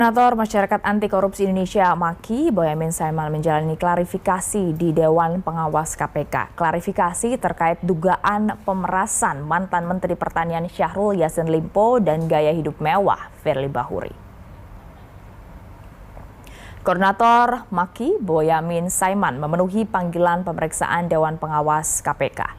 Koordinator Masyarakat Anti Korupsi Indonesia Maki Boyamin Saiman menjalani klarifikasi di Dewan Pengawas KPK. Klarifikasi terkait dugaan pemerasan mantan Menteri Pertanian Syahrul Yassin Limpo dan gaya hidup mewah Firly Bahuri. Koordinator Maki Boyamin Saiman memenuhi panggilan pemeriksaan Dewan Pengawas KPK.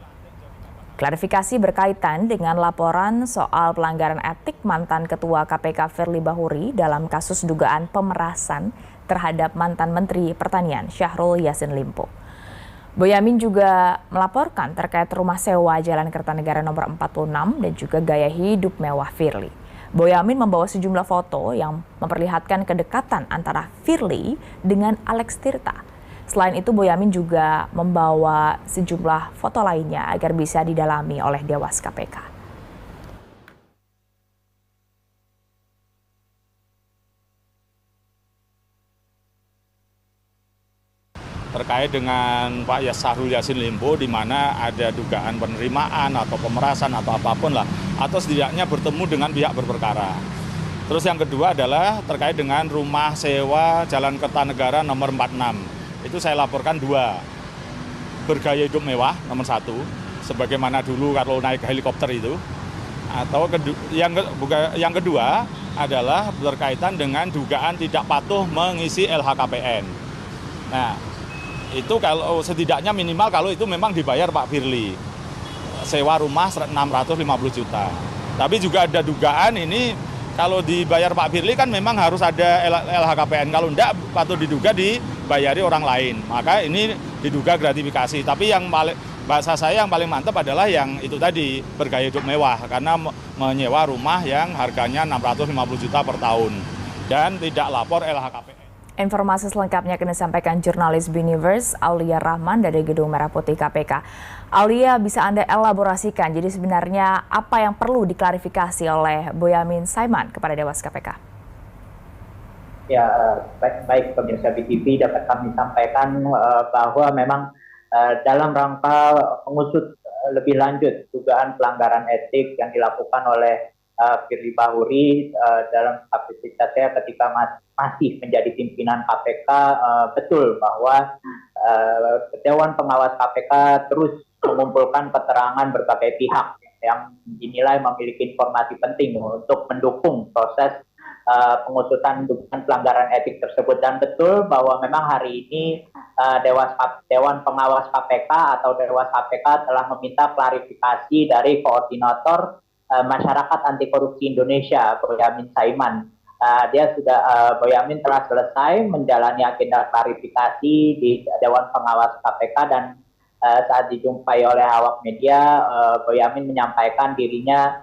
Klarifikasi berkaitan dengan laporan soal pelanggaran etik mantan Ketua KPK Firly Bahuri dalam kasus dugaan pemerasan terhadap mantan Menteri Pertanian Syahrul Yassin Limpo. Boyamin juga melaporkan terkait rumah sewa Jalan Kertanegara nomor 46 dan juga gaya hidup mewah Firly. Boyamin membawa sejumlah foto yang memperlihatkan kedekatan antara Firly dengan Alex Tirta. Selain itu, Boyamin juga membawa sejumlah foto lainnya agar bisa didalami oleh Dewas KPK. Terkait dengan Pak Syahrul Yassin Limpo, di mana ada dugaan penerimaan atau pemerasan atau apapun lah, atau setidaknya bertemu dengan pihak berperkara. Terus yang kedua adalah terkait dengan rumah sewa Jalan Kertanegara nomor 46. Itu saya laporkan 2, bergaya hidup mewah nomor 1, sebagaimana dulu kalau naik helikopter itu. Atau yang kedua adalah berkaitan dengan dugaan tidak patuh mengisi LHKPN. Nah, itu kalau setidaknya minimal kalau itu memang dibayar Pak Firly. Sewa rumah 650 juta. Tapi juga ada dugaan ini kalau dibayar Pak Firly kan memang harus ada LHKPN. Kalau enggak patut diduga dibayari orang lain. Maka ini diduga gratifikasi. Tapi yang bahasa saya yang paling mantap adalah yang itu tadi, bergaya hidup mewah. Karena menyewa rumah yang harganya 650 juta per tahun. Dan tidak lapor LHKPN. Informasi selengkapnya akan disampaikan jurnalis Biniverse Aulia Rahman dari Gedung Merah Putih KPK. Aulia, bisa Anda elaborasikan, jadi sebenarnya apa yang perlu diklarifikasi oleh Boyamin Saiman kepada Dewas KPK? Ya, baik pemirsa BTV, dapat kami sampaikan bahwa memang dalam rangka mengusut lebih lanjut dugaan pelanggaran etik yang dilakukan oleh Firly Bahuri dalam kapasitasnya ketika masih menjadi pimpinan KPK, betul bahwa Dewan Pengawas KPK terus mengumpulkan keterangan berbagai pihak yang dinilai memiliki informasi penting untuk mendukung proses pengusutan dugaan pelanggaran etik tersebut. Dan betul bahwa memang hari ini Dewan Pengawas KPK atau Dewas KPK telah meminta klarifikasi dari koordinator Masyarakat Anti Korupsi Indonesia, Boyamin Saiman. Boyamin telah selesai menjalani agenda klarifikasi di Dewan Pengawas KPK dan saat dijumpai oleh awak media, Boyamin menyampaikan dirinya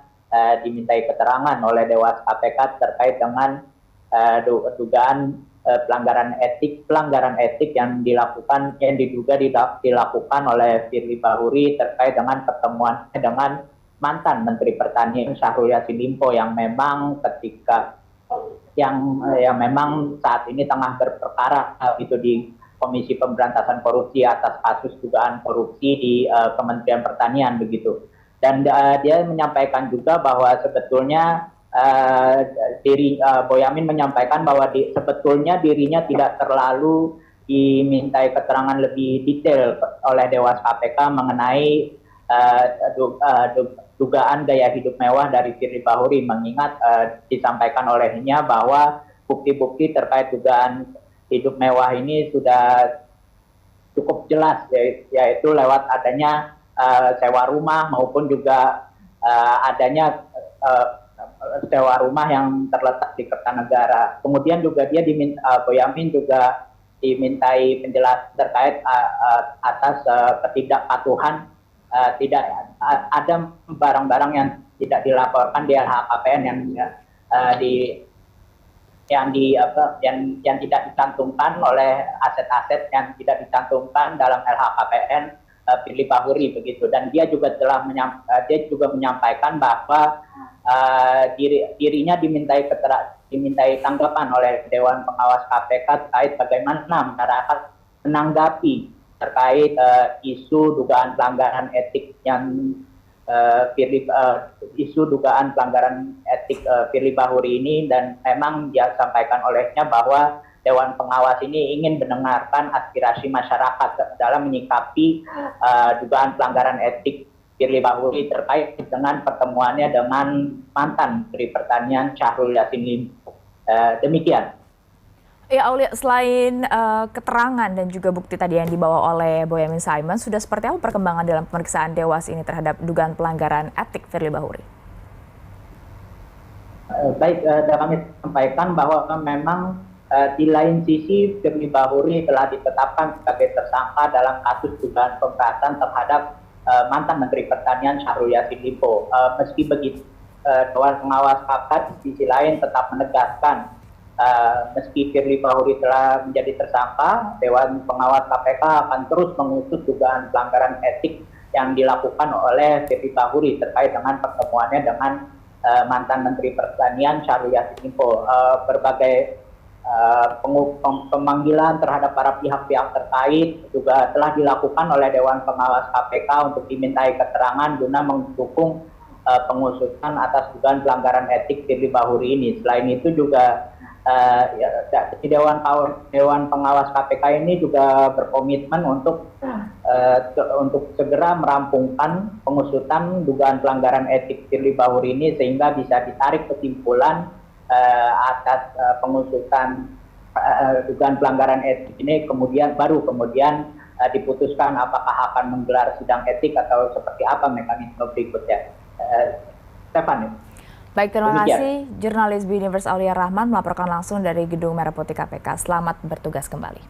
dimintai keterangan oleh Dewas KPK terkait dengan dugaan pelanggaran etik yang diduga dilakukan oleh Firly Bahuri terkait dengan pertemuan dengan mantan Menteri Pertanian Syahrul Yassin Limpo yang memang memang saat ini tengah berperkara itu di Komisi Pemberantasan Korupsi atas kasus dugaan korupsi di Kementerian Pertanian begitu. Dan dia menyampaikan juga bahwa sebetulnya Boyamin menyampaikan bahwa sebetulnya dirinya tidak terlalu dimintai keterangan lebih detail oleh Dewas KPK mengenai dugaan gaya hidup mewah dari Firly Bahuri, mengingat disampaikan olehnya bahwa bukti-bukti terkait dugaan hidup mewah ini sudah cukup jelas, yaitu lewat adanya sewa rumah maupun juga adanya sewa rumah yang terletak di Kertanegara. Kemudian juga Boyamin juga dimintai penjelasan terkait atas ketidakpatuhan. Tidak ada barang-barang yang tidak dilaporkan di LHKPN yang tidak dicantumkan oleh aset-aset yang tidak dicantumkan dalam LHKPN Firly Bahuri begitu. Dan dia juga menyampaikan bahwa dirinya dimintai tanggapan oleh Dewan Pengawas KPK terkait bagaimana masyarakat menanggapi terkait isu dugaan pelanggaran etik yang isu dugaan pelanggaran etik Firly Bahuri ini, dan memang dia sampaikan olehnya bahwa Dewan Pengawas ini ingin mendengarkan aspirasi masyarakat dalam menyikapi dugaan pelanggaran etik Firly Bahuri terkait dengan pertemuannya dengan mantan Menteri Pertanian Syahrul Yassin Limpo. Demikian. Ya Aulia, selain keterangan dan juga bukti tadi yang dibawa oleh Boyamin Saiman, sudah seperti apa perkembangan dalam pemeriksaan Dewas ini terhadap dugaan pelanggaran etik Firly Bahuri? Baik, kami sampaikan bahwa memang di lain sisi Firly Bahuri telah ditetapkan sebagai tersangka dalam kasus dugaan pemerasan terhadap mantan Menteri Pertanian Syahrul Yassin Limpo. Meski begitu, Dewan Pengawas KPK di sisi lain tetap menegaskan meski Firly Bahuri telah menjadi tersangka, Dewan Pengawas KPK akan terus mengusut dugaan pelanggaran etik yang dilakukan oleh Firly Bahuri terkait dengan pertemuannya dengan mantan Menteri Pertanian Syahrul Yassin Limpo. Berbagai pemanggilan terhadap para pihak-pihak terkait juga telah dilakukan oleh Dewan Pengawas KPK untuk dimintai keterangan guna mendukung pengusutan atas dugaan pelanggaran etik Firly Bahuri ini. Selain itu juga Dewan Pengawas KPK ini juga berkomitmen untuk segera merampungkan pengusutan dugaan pelanggaran etik Firly Bahuri ini sehingga bisa ditarik kesimpulan atas pengusutan dugaan pelanggaran etik ini, kemudian diputuskan apakah akan menggelar sidang etik atau seperti apa mekanisme berikutnya. Stefan. Baik, terima kasih. Jurnalis BNews Aulia Rahman melaporkan langsung dari Gedung Merah Putih KPK. Selamat bertugas kembali.